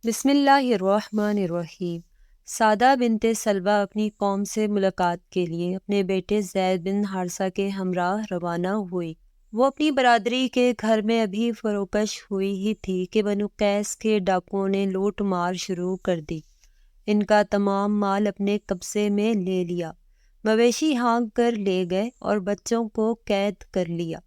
بسم اللہ الرحمن الرحیم۔ سعدہ بنت سلبہ اپنی قوم سے ملاقات کے لیے اپنے بیٹے زید بن حارثہ کے ہمراہ روانہ ہوئی۔ وہ اپنی برادری کے گھر میں ابھی فروکش ہوئی ہی تھی کہ بنو قیس کے ڈاکوؤں نے لوٹ مار شروع کر دی۔ ان کا تمام مال اپنے قبضے میں لے لیا، مویشی ہانک کر لے گئے اور بچوں کو قید کر لیا۔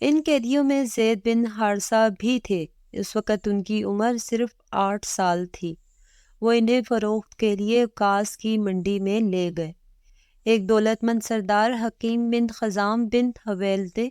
ان قیدیوں میں زید بن حارثہ بھی تھے۔ اس وقت ان کی عمر صرف 8 سال تھی۔ وہ انہیں فروخت کے لیے عکاظ کی منڈی میں لے گئے۔ ایک دولت مند سردار حکیم بن خزام بن حویلد نے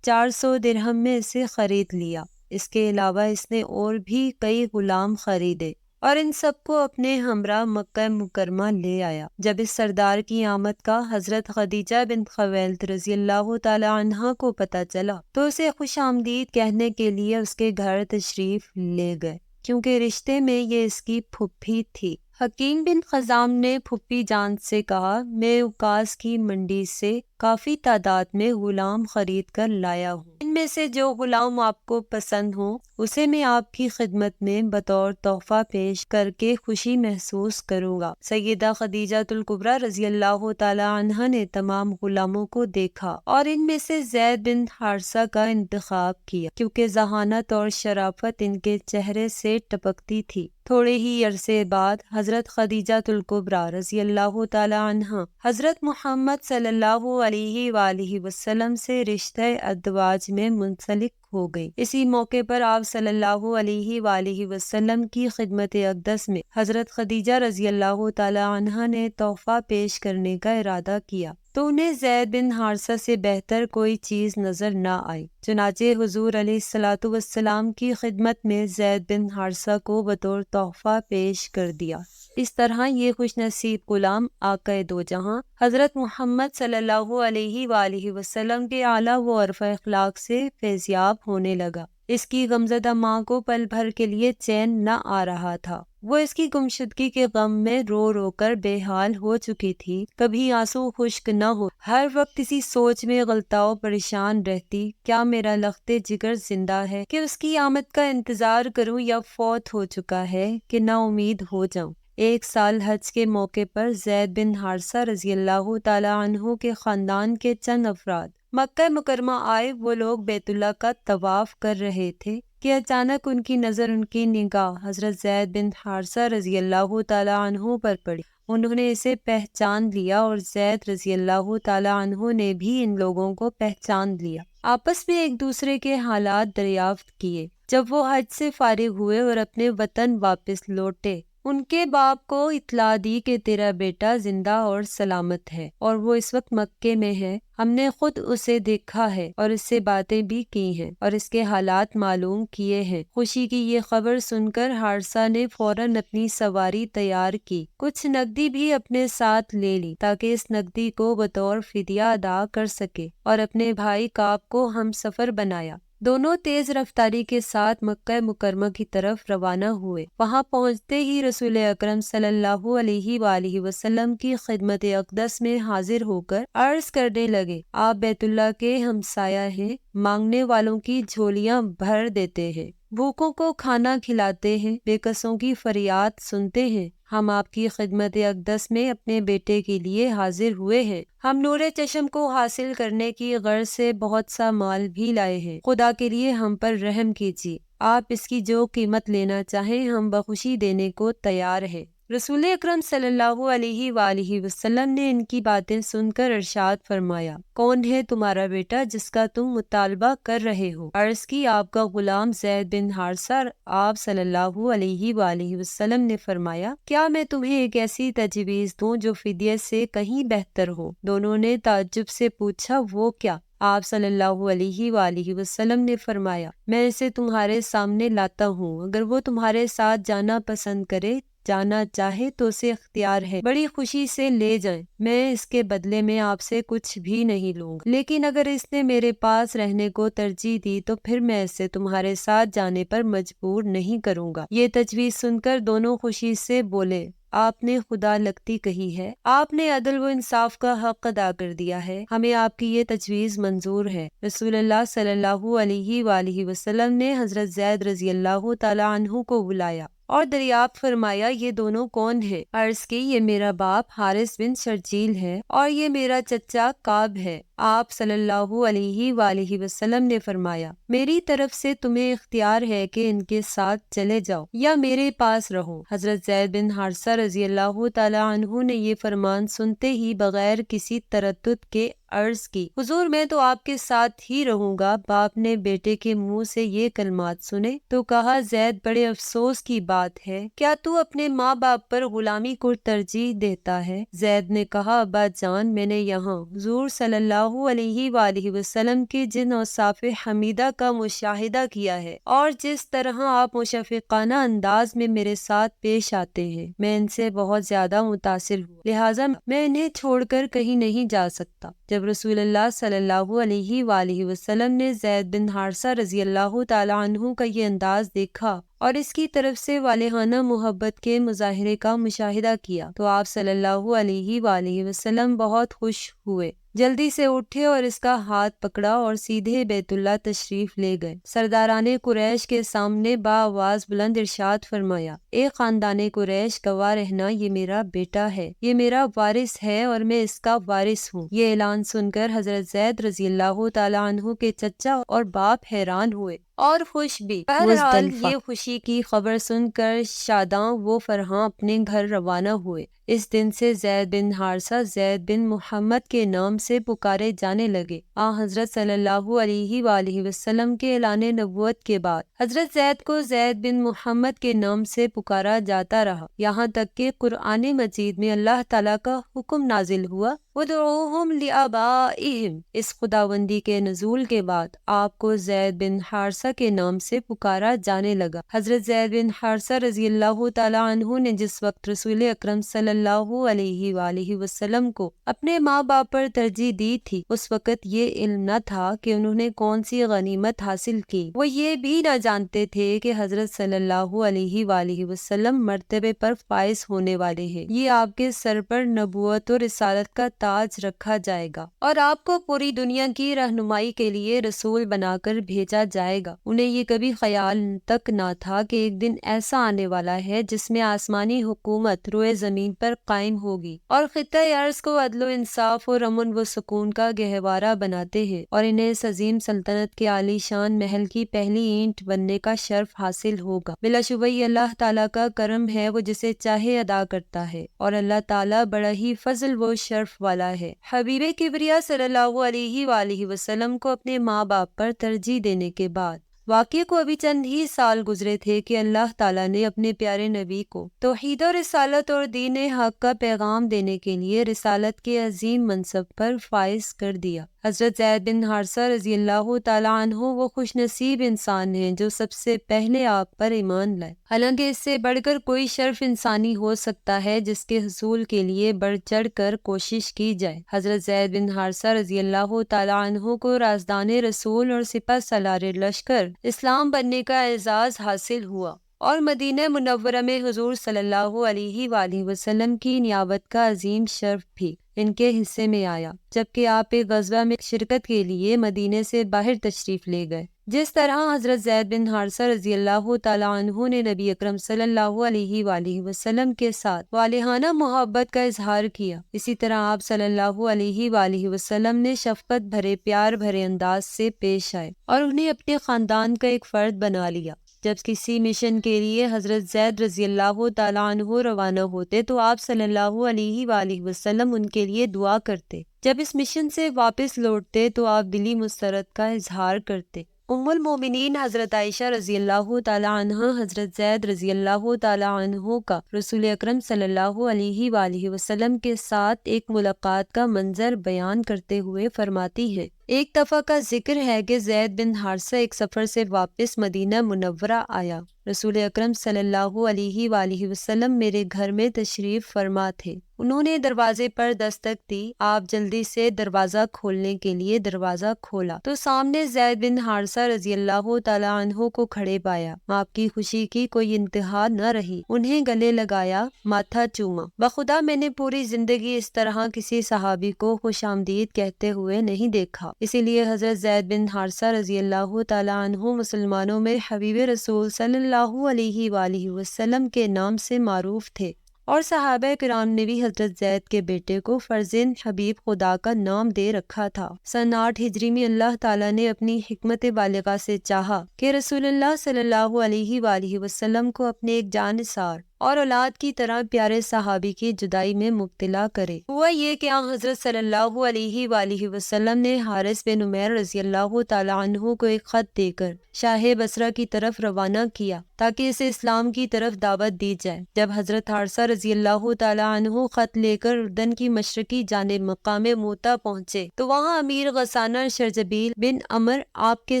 400 درہم میں اسے خرید لیا۔ اس کے علاوہ اس نے اور بھی کئی غلام خریدے اور ان سب کو اپنے ہمراہ مکہ مکرمہ لے آیا۔ جب اس سردار کی آمد کا حضرت خدیجہ بنت خویلد رضی اللہ تعالی عنہا کو پتہ چلا تو اسے خوش آمدید کہنے کے لیے اس کے گھر تشریف لے گئے، کیونکہ رشتے میں یہ اس کی پھوپھی تھی۔ حکیم بن خزام نے پھوپھی جان سے کہا، میں عکاظ کی منڈی سے کافی تعداد میں غلام خرید کر لایا ہوں۔ ان میں سے جو غلام آپ کو پسند ہو اسے میں آپ کی خدمت میں بطور تحفہ پیش کر کے خوشی محسوس کروں گا۔ سیدہ خدیجہ الکبریٰ رضی اللہ تعالی عنہا نے تمام غلاموں کو دیکھا اور ان میں سے زید بن حارثہ کا انتخاب کیا، کیونکہ ذہانت اور شرافت ان کے چہرے سے ٹپکتی تھی۔ تھوڑے ہی عرصے بعد حضرت خدیجہ الکبریٰ رضی اللہ تعالی عنہا حضرت محمد صلی اللہ علیہ وآلہ وسلم سے رشتہ ازدواج میں منسلک ہو گئی۔ اسی موقع پر آپ صلی اللہ علیہ وآلہ وسلم کی خدمت اقدس میں حضرت خدیجہ رضی اللہ تعالی عنہا نے تحفہ پیش کرنے کا ارادہ کیا تو انہیں زید بن حارثہ سے بہتر کوئی چیز نظر نہ آئی۔ چنانچہ حضور علیہ الصلوۃ والسلام کی خدمت میں زید بن حارثہ کو بطور تحفہ پیش کر دیا۔ اس طرح یہ خوش نصیب غلام آقا دو جہاں حضرت محمد صلی اللہ علیہ وآلہ وسلم کے اعلیٰ و ارفع اخلاق سے فیضیاب ہونے لگا۔ اس کی غمزدہ ماں کو پل بھر کے لیے چین نہ آ رہا تھا۔ وہ اس کی گمشدگی کے غم میں رو رو کر بے حال ہو چکی تھی۔ کبھی آنسو خشک نہ ہو، ہر وقت اسی سوچ میں غلطاؤ پریشان رہتی، کیا میرا لخت جگر زندہ ہے کہ اس کی آمد کا انتظار کروں، یا فوت ہو چکا ہے کہ نا امید ہو جاؤں۔ ایک سال حج کے موقع پر زید بن حارثہ رضی اللہ تعالی عنہ کے خاندان کے چند افراد مکہ مکرمہ آئے۔ وہ لوگ بیت اللہ کا طواف کر رہے تھے کہ اچانک ان کی نظر، ان کی نگاہ حضرت زید بن حارثہ رضی اللہ تعالی عنہ پر پڑی۔ انہوں نے اسے پہچان لیا اور زید رضی اللہ تعالی عنہ نے بھی ان لوگوں کو پہچان لیا۔ آپس میں ایک دوسرے کے حالات دریافت کیے۔ جب وہ حج سے فارغ ہوئے اور اپنے وطن واپس لوٹے، ان کے باپ کو اطلاع دی کہ تیرا بیٹا زندہ اور سلامت ہے اور وہ اس وقت مکے میں ہے۔ ہم نے خود اسے دیکھا ہے اور اس سے باتیں بھی کی ہیں اور اس کے حالات معلوم کیے ہیں۔ خوشی کی یہ خبر سن کر حارثہ نے فوراً اپنی سواری تیار کی، کچھ نقدی بھی اپنے ساتھ لے لی تاکہ اس نقدی کو بطور فدیہ ادا کر سکے، اور اپنے بھائی کعب کو ہم سفر بنایا۔ دونوں تیز رفتاری کے ساتھ مکہ مکرمہ کی طرف روانہ ہوئے۔ وہاں پہنچتے ہی رسول اکرم صلی اللہ علیہ وآلہ وسلم کی خدمت اقدس میں حاضر ہو کر عرض کرنے لگے، آپ بیت اللہ کے ہمسایہ ہیں، مانگنے والوں کی جھولیاں بھر دیتے ہیں، بھوکوں کو کھانا کھلاتے ہیں، بے کسوں کی فریاد سنتے ہیں۔ ہم آپ کی خدمت اقدس میں اپنے بیٹے کے لیے حاضر ہوئے ہیں۔ ہم نور چشم کو حاصل کرنے کی غرض سے بہت سا مال بھی لائے ہیں۔ خدا کے لیے ہم پر رحم کیجیے، آپ اس کی جو قیمت لینا چاہیں ہم بخوشی دینے کو تیار ہیں۔ رسول اکرم صلی اللہ علیہ وآلہ وسلم نے ان کی باتیں سن کر ارشاد فرمایا، کون ہے تمہارا بیٹا جس کا تم مطالبہ کر رہے ہو؟ عرض کی، آپ کا غلام زید بن حارثہ۔ آپ صلی اللہ علیہ وآلہ وسلم نے فرمایا، کیا میں تمہیں ایک ایسی تجویز دوں جو فدیے سے کہیں بہتر ہو؟ دونوں نے تعجب سے پوچھا، وہ کیا؟ آپ صلی اللہ علیہ وآلہ وسلم نے فرمایا، میں اسے تمہارے سامنے لاتا ہوں، اگر وہ تمہارے ساتھ جانا پسند کرے، جانا چاہے تو اسے اختیار ہے، بڑی خوشی سے لے جائیں، میں اس کے بدلے میں آپ سے کچھ بھی نہیں لوں گا، لیکن اگر اس نے میرے پاس رہنے کو ترجیح دی تو پھر میں اسے تمہارے ساتھ جانے پر مجبور نہیں کروں گا۔ یہ تجویز سن کر دونوں خوشی سے بولے، آپ نے خدا لگتی کہی ہے، آپ نے عدل و انصاف کا حق ادا کر دیا ہے، ہمیں آپ کی یہ تجویز منظور ہے۔ رسول اللہ صلی اللہ علیہ وآلہ وسلم نے حضرت زید رضی اللہ تعالی عنہ کو بلایا اور دریافت فرمایا یہ دونوں کون ہے؟ عرض کی یہ میرا باپ حارث بن شرجیل ہے اور یہ میرا چچا کعب ہے۔ آپ صلی اللہ علیہ وآلہ وسلم نے فرمایا میری طرف سے تمہیں اختیار ہے کہ ان کے ساتھ چلے جاؤ یا میرے پاس رہو۔ حضرت زید بن حارثہ رضی اللہ تعالی عنہ نے یہ فرمان سنتے ہی بغیر کسی تردد کے عرض کی حضور میں تو آپ کے ساتھ ہی رہوں گا۔ باپ نے بیٹے کے منہ سے یہ کلمات سنے تو کہا زید بڑے افسوس کی بات ہے، کیا تو اپنے ماں باپ پر غلامی کو ترجیح دیتا ہے؟ زید نے کہا ابا جان میں نے یہاں حضور صلی اللہ علیہ وآلہ وسلم کے جن اوصاف حمیدہ کا مشاہدہ کیا ہے اور جس طرح آپ مشفقانہ انداز میں میرے ساتھ پیش آتے ہیں میں ان سے بہت زیادہ متاثر ہوں، لہٰذا میں انہیں چھوڑ کر کہیں نہیں جا سکتا۔ جب رسول اللہ صلی اللہ علیہ وآلہ وسلم نے زید بن حارثہ رضی اللہ تعالی عنہ کا یہ انداز دیکھا اور اس کی طرف سے والہانہ محبت کے مظاہرے کا مشاہدہ کیا تو آپ صلی اللہ علیہ وآلہ وسلم بہت خوش ہوئے، جلدی سے اٹھے اور اس کا ہاتھ پکڑا اور سیدھے بیت اللہ تشریف لے گئے۔ سرداران قریش کے سامنے بآواز بلند ارشاد فرمایا اے خاندان قریش گواہ رہنا یہ میرا بیٹا ہے، یہ میرا وارث ہے اور میں اس کا وارث ہوں۔ یہ اعلان سن کر حضرت زید رضی اللہ تعالی عنہ کے چچا اور باپ حیران ہوئے اور خوش بھی۔ بہرحال یہ خوشی کی خبر سن کر شاداں و فرحاں اپنے گھر روانہ ہوئے۔ اس دن سے زید بن حارثہ زید بن محمد کے نام سے پکارے جانے لگے۔ حضرت صلی اللہ علیہ وآلہ وسلم کے اعلان نبوت کے بعد حضرت زید کو زید بن محمد کے نام سے پکارا جاتا رہا، یہاں تک کہ قرآن مجید میں اللہ تعالیٰ کا حکم نازل ہوا وَادْعُوهُمْ لِآبَائِهِمْ۔ اس خداوندی کے نزول کے بعد آپ کو زید بن حارثہ کے نام سے پکارا جانے لگا۔ حضرت زید بن حارثہ رضی اللہ تعالی عنہ نے جس وقت رسول اکرم صلی اللہ علیہ وآلہ وسلم کو اپنے ماں باپ پر ترجیح دی تھی اس وقت یہ علم نہ تھا کہ انہوں نے کون سی غنیمت حاصل کی، وہ یہ بھی نہ جانتے تھے کہ حضرت صلی اللہ علیہ وآلہ وسلم مرتبے پر فائز ہونے والے ہیں، یہ آپ کے سر پر نبوت اور رسالت کا تاج رکھا جائے گا اور آپ کو پوری دنیا کی رہنمائی کے لیے رسول بنا کر بھیجا جائے گا۔ انہیں یہ کبھی خیال تک نہ تھا کہ ایک دن ایسا آنے والا ہے جس میں آسمانی حکومت روئے زمین پر قائم ہوگی اور خطۂ ارض کو عدل و انصاف اور امن و سکون کا گہوارہ بناتے ہیں اور انہیں اس عظیم سلطنت کے عالی شان محل کی پہلی اینٹ بننے کا شرف حاصل ہوگا۔ بلا شبہ یہ اللہ تعالیٰ کا کرم ہے، وہ جسے چاہے ادا کرتا ہے اور اللہ تعالیٰ بڑا ہی فضل و شرف والا ہے۔ حبیب کبریا صلی اللہ علیہ وآلہ وسلم کو اپنے ماں باپ پر ترجیح دینے کے بعد واقعے کو ابھی چند ہی سال گزرے تھے کہ اللہ تعالیٰ نے اپنے پیارے نبی کو توحید و رسالت اور دین حق کا پیغام دینے کے لیے رسالت کے عظیم منصب پر فائز کر دیا۔ حضرت زید بن حارثہ رضی اللہ تعالیٰ عنہ وہ خوش نصیب انسان ہیں جو سب سے پہلے آپ پر ایمان لائے، حالانکہ اس سے بڑھ کر کوئی شرف انسانی ہو سکتا ہے جس کے حصول کے لیے بڑھ چڑھ کر کوشش کی جائے۔ حضرت زید بن حارثہ رضی اللہ تعالیٰ عنہ کو رازدان رسول اور سپہ سالار لشکر اسلام بننے کا اعزاز حاصل ہوا اور مدینہ منورہ میں حضور صلی اللہ علیہ وآلہ وسلم کی نیابت کا عظیم شرف بھی ان کے حصے میں آیا، جبکہ آپ ایک غزوہ میں شرکت کے لیے مدینے سے باہر تشریف لے گئے۔ جس طرح حضرت زید بن حارثہ رضی اللہ تعالیٰ عنہ نے نبی اکرم صلی اللہ علیہ وآلہ وسلم کے ساتھ والہانہ محبت کا اظہار کیا، اسی طرح آپ صلی اللہ علیہ وآلہ وسلم نے شفقت بھرے پیار بھرے انداز سے پیش آئے اور انہیں اپنے خاندان کا ایک فرد بنا لیا۔ جب کسی مشن کے لیے حضرت زید رضی اللہ تعالیٰ عنہ روانہ ہوتے تو آپ صلی اللہ علیہ وآلہ وسلم ان کے لیے دعا کرتے، جب اس مشن سے واپس لوٹتے تو آپ دلی مسرت کا اظہار کرتے۔ ام المومنین حضرت عائشہ رضی اللہ تعالیٰ عنہ حضرت زید رضی اللہ تعالیٰ عنہ کا رسول اکرم صلی اللہ علیہ وآلہ وسلم کے ساتھ ایک ملاقات کا منظر بیان کرتے ہوئے فرماتی ہیں، ایک دفعہ کا ذکر ہے کہ زید بن حارثہ ایک سفر سے واپس مدینہ منورہ آیا۔ رسول اکرم صلی اللہ علیہ وآلہ وسلم میرے گھر میں تشریف فرما تھے، انہوں نے دروازے پر دستک دی، آپ جلدی سے دروازہ کھولنے کے لیے دروازہ کھولا تو سامنے زید بن حارثہ رضی اللہ تعالیٰ عنہ کو کھڑے پایا۔ آپ کی خوشی کی کوئی انتہا نہ رہی، انہیں گلے لگایا، ماتھا چوما۔ بخدا میں نے پوری زندگی اس طرح کسی صحابی کو خوش آمدید کہتے ہوئے نہیں دیکھا، اسی لیے حضرت زید بن حارثہ رضی اللہ تعالیٰ عنہ مسلمانوں میں حبیب رسول صلی اللہ اللہ علیہ وآلہ وسلم کے نام سے معروف تھے، اور صحابہ کرام نے بھی حضرت زید کے بیٹے کو فرزند حبیب خدا کا نام دے رکھا تھا۔ سن 8 ہجری میں اللہ تعالیٰ نے اپنی حکمت بالغہ سے چاہا کہ رسول اللہ صلی اللہ علیہ وآلہ وسلم کو اپنے ایک جانثار اور اولاد کی طرح پیارے صحابی کی جدائی میں مبتلا کرے۔ ہوا یہ کہ آن حضرت صلی اللہ علیہ وآلہ وسلم نے حارث بن عمیر رضی اللہ تعالیٰ عنہ کو ایک خط دے کر شاہ بصرہ کی طرف روانہ کیا تاکہ اسے اسلام کی طرف دعوت دی جائے۔ جب حضرت حارثہ رضی اللہ تعالیٰ عنہ خط لے کر اردن کی مشرقی جانب مقام موتا پہنچے تو وہاں امیر غسانہ شرجبیل بن عمر آپ کے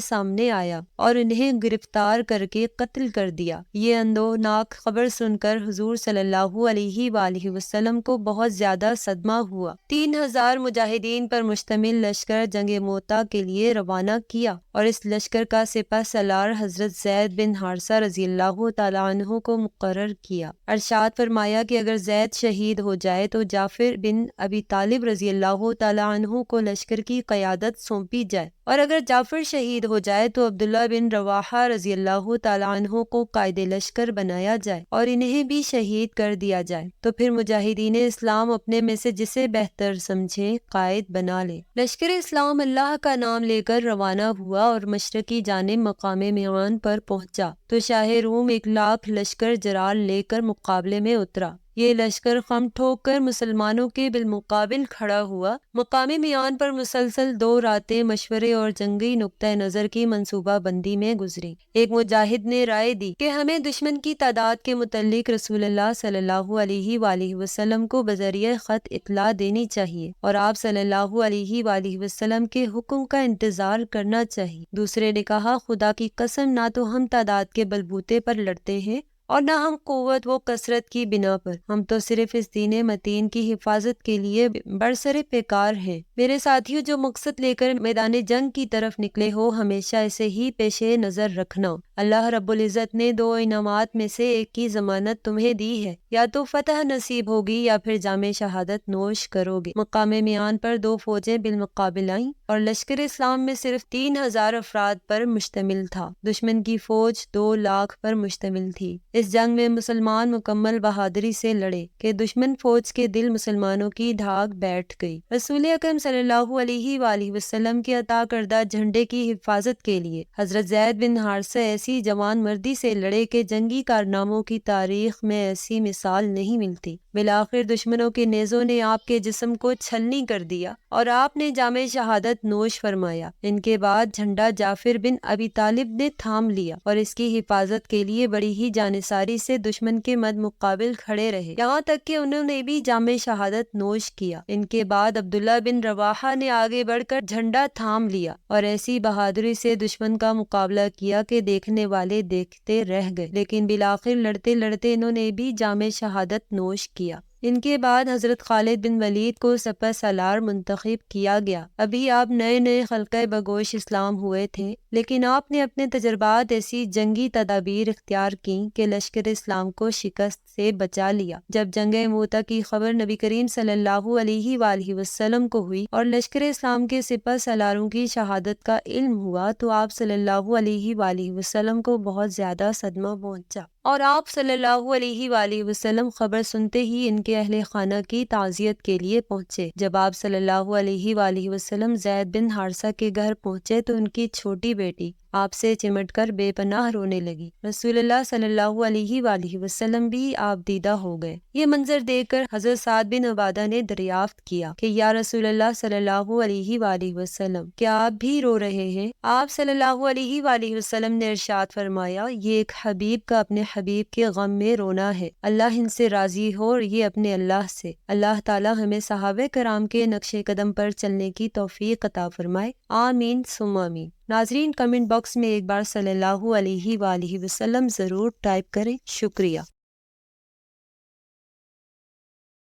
سامنے آیا اور انہیں گرفتار کر کے قتل کر دیا۔ یہ اندوہناک خبر سن کر حضور صلی اللہ علیہ وآلہ وسلم کو بہت زیادہ صدمہ ہوا۔ 3000 مجاہدین پر مشتمل لشکر جنگ موتا کے لیے روانہ کیا اور اس لشکر کا سپہ سالار حضرت زید بن حارثہ رضی اللہ تعالیٰ عنہ کو مقرر کیا۔ ارشاد فرمایا کہ اگر زید شہید ہو جائے تو جعفر بن ابی طالب رضی اللہ تعالیٰ عنہ کو لشکر کی قیادت سونپی جائے، اور اگر جعفر شہید ہو جائے تو عبداللہ بن رواحہ رضی اللہ تعالیٰ عنہ کو قائد لشکر بنایا جائے اور انہیں بھی شہید کر دیا جائے، تو پھر مجاہدین اسلام اپنے میں سے جسے بہتر سمجھے قائد بنا لے۔ لشکر اسلام اللہ کا نام لے کر روانہ ہوا اور مشرقی جانب مقام میعان پر پہنچا تو شاہ روم 1,00,000 لشکر جرار لے کر مقابلے میں اترا۔ یہ لشکر خم ٹھوک کر مسلمانوں کے بالمقابل کھڑا ہوا۔ مقام میعان پر مسلسل 2 راتیں مشورے اور جنگی نقطہ نظر کی منصوبہ بندی میں گزری۔ ایک مجاہد نے رائے دی کہ ہمیں دشمن کی تعداد کے متعلق رسول اللہ صلی اللہ علیہ وآلہ وسلم کو بذریعہ خط اطلاع دینی چاہیے اور آپ صلی اللہ علیہ وآلہ وسلم کے حکم کا انتظار کرنا چاہیے۔ دوسرے نے کہا، خدا کی قسم، نہ تو ہم تعداد کے بلبوتے پر لڑتے ہیں اور نہ ہم قوت و کثرت کی بنا پر، ہم تو صرف اس دین متین کی حفاظت کے لیے برسر پیکار ہیں۔ میرے ساتھیوں، جو مقصد لے کر میدان جنگ کی طرف نکلے ہو ہمیشہ اسے ہی پیش نظر رکھنا۔ اللہ رب العزت نے 2 انعامات میں سے ایک کی ضمانت تمہیں دی ہے، یا تو فتح نصیب ہوگی یا پھر جام شہادت نوش کرو گے۔ مقام میعان پر 2 فوجیں بالمقابل آئیں اور لشکر اسلام میں صرف 3000 افراد پر مشتمل تھا، دشمن کی فوج 2,00,000 پر مشتمل تھی۔ اس جنگ میں مسلمان مکمل بہادری سے لڑے کہ دشمن فوج کے دل مسلمانوں کی ڈھاک بیٹھ گئی۔ رسول اکرم صلی اللہ علیہ وآلہ وسلم کے عطا کردہ جھنڈے کی حفاظت کے لیے حضرت زید بن حارثہ ایسی جوان مردی سے لڑے کہ جنگی کارناموں کی تاریخ میں ایسی مثال نہیں ملتی۔ بالآخر دشمنوں کے نیزوں نے آپ کے جسم کو چھلنی کر دیا اور آپ نے جام شہادت نوش فرمایا۔ ان کے بعد جھنڈا جعفر بن ابی طالب نے تھام لیا اور اس کی حفاظت کے لیے بڑی ہی جانثاری سے دشمن کے مد مقابل کھڑے رہے، یہاں تک کہ انہوں نے بھی جام شہادت نوش کیا۔ ان کے بعد عبداللہ بن رواحہ نے آگے بڑھ کر جھنڈا تھام لیا اور ایسی بہادری سے دشمن کا مقابلہ کیا کہ دیکھنے والے دیکھتے رہ گئے، لیکن بالآخر لڑتے لڑتے انہوں نے بھی جام شہادت نوش کیا۔ ان کے بعد حضرت خالد بن ولید کو سپہ سالار منتخب کیا گیا۔ ابھی آپ نئے خلقہ بگوش اسلام ہوئے تھے، لیکن آپ نے اپنے تجربات ایسی جنگی تدابیر اختیار کیں کہ لشکر اسلام کو شکست سے بچا لیا۔ جب جنگ موتا کی خبر نبی کریم صلی اللہ علیہ وآلہ وسلم کو ہوئی اور لشکر اسلام کے سپہ سالاروں کی شہادت کا علم ہوا تو آپ صلی اللہ علیہ وآلہ وسلم کو بہت زیادہ صدمہ پہنچا، اور آپ صلی اللہ علیہ وآلہ وسلم خبر سنتے ہی ان کے اہل خانہ کی تعزیت کے لیے پہنچے۔ جب آپ صلی اللہ علیہ وآلہ وسلم زید بن حارثہ کے گھر پہنچے تو ان کی چھوٹی بیٹی آپ سے چمٹ کر بے پناہ رونے لگی۔ رسول اللہ صلی اللہ علیہ وآلہ وسلم بھی آپ دیدہ ہو گئے۔ یہ منظر دیکھ کر حضرت سعد بن عبادہ نے دریافت کیا کہ یا رسول اللہ صلی اللہ علیہ وآلہ وسلم، کیا آپ بھی رو رہے ہیں؟ آپ صلی اللہ علیہ وآلہ وسلم نے ارشاد فرمایا، یہ ایک حبیب کا اپنے حبیب کے غم میں رونا ہے، اللہ ان سے راضی ہو اور یہ اپنے اللہ سے۔ اللہ تعالی ہمیں صحابہ کرام کے نقش قدم پر چلنے کی توفیق عطا فرمائے، آمین ثم آمین۔ ناظرین، کمنٹ باکس میں ایک بار صلی اللہ علیہ وآلہ وسلم ضرور ٹائپ کریں۔ شکریہ۔